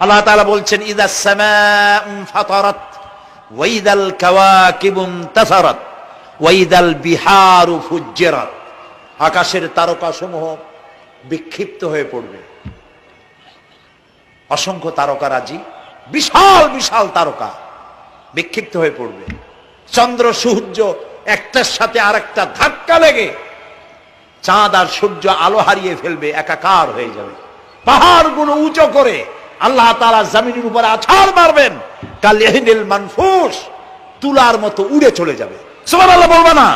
আল্লাহ তাআলা বলছেন ইযাস সামাউ ফাতারাত ওয়া ইযাল কাওয়াকিবু ইনতাসারাত ওয়া ইযাল বিহারু ফুজ্জিরাত। আকাশের তারকাসমূহ বিক্ষিপ্ত হয়ে পড়বে। অসংখ্য তারকারাজি, বিশাল বিশাল তারকা বিক্ষিপ্ত হয়ে পড়বে। চন্দ্র সূর্য একটার সাথে আরেকটা ধাক্কা লেগে চাঁদ আর সূর্য আলো হারিয়ে ফেলবে, একাকার হয়ে যাবে। পাহাড়গুলো উঁচু করে আল্লাহ তাআলা জমিনের উপরে আছাড় মারবেন, কাল ইহনিল মানফুস, তুলার মতো উড়ে চলে যাবে। সুবহানাল্লাহ বলবা না?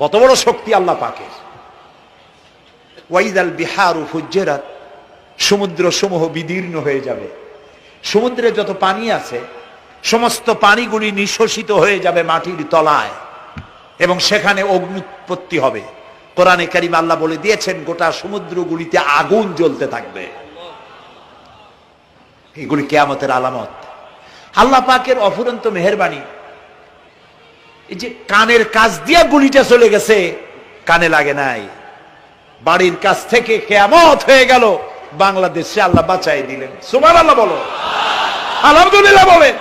কত বড় শক্তি আল্লাহ পাকের। ওয়াইদাল বিহারু ফুজ্জিরাত, সমুদ্র সমূহ বিদীর্ণ হয়ে যাবে। সমুদ্রে যত পানি আছে সমস্ত পানিগুলি নিঃশোষিত হয়ে যাবে মাটির তলায় এবং সেখানে অগ্নুৎপত্তি হবে। কোরআনে কারীমে আল্লাহ বলে দিয়েছেন গোটা সমুদ্রগুলিতে আগুন জ্বলতে থাকবে। এগুলি কিয়ামতের আলামত। আল্লাহ পাকের অফুরন্ত মেহেরবানি। এই যে কানের কাছ দিয়ে গুলিটা চলে গেছে, কানে লাগে নাই। বাড়ির কাছ থেকে কিয়ামত হয়ে গেল, বাংলাদেশে আল্লাহ বাঁচাই দিলেন। সুবহানাল্লাহ বলো, আলহামদুলিল্লাহ বলেন।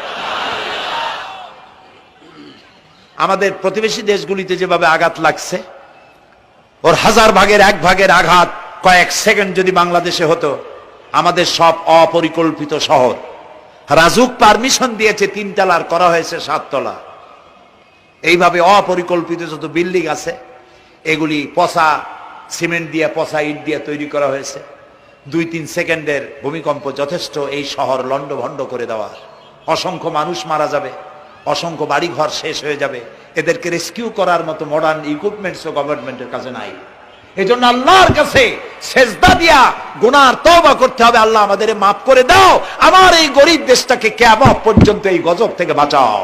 আমাদের প্রতিবেশী দেশগুলিতে যেভাবে আঘাত লাগছে, ওর 1000 ভাগের 1 ভাগের আঘাত কয়েক সেকেন্ড যদি বাংলাদেশে হতো, আমাদের সব অপরিকল্পিত শহর, রাজুক পারমিশন দিয়েছে 3 তলার, করা হয়েছে 7 তলা। এইভাবে অপরিকল্পিত যত বিল্ডিং আছে এগুলি পচা সিমেন্ট দিয়ে, পচা ইট দিয়ে তৈরি করা হয়েছে। 2-3 সেকেন্ডের ভূমিকম্প যথেষ্ট এই শহর লন্ডভন্ড করে দেওয়ার। অসংখ্য মানুষ মারা যাবে, অসংখ্য বাড়ি ঘর শেষ হয়ে যাবে। এদেরকে রেস্কিউ করার মতো মডার্ন ইকুইপমেন্টসও গভর্নমেন্টের কাছে নাই। এজন্য আল্লাহর কাছে সেজদা দিয়া গুনার তওবা করতে হবে, আল্লাহ আমাদের মাফ করে দাও, আমার এই গরিব দেশটাকে কিয়ামত পর্যন্ত এই গজব থেকে বাঁচাও।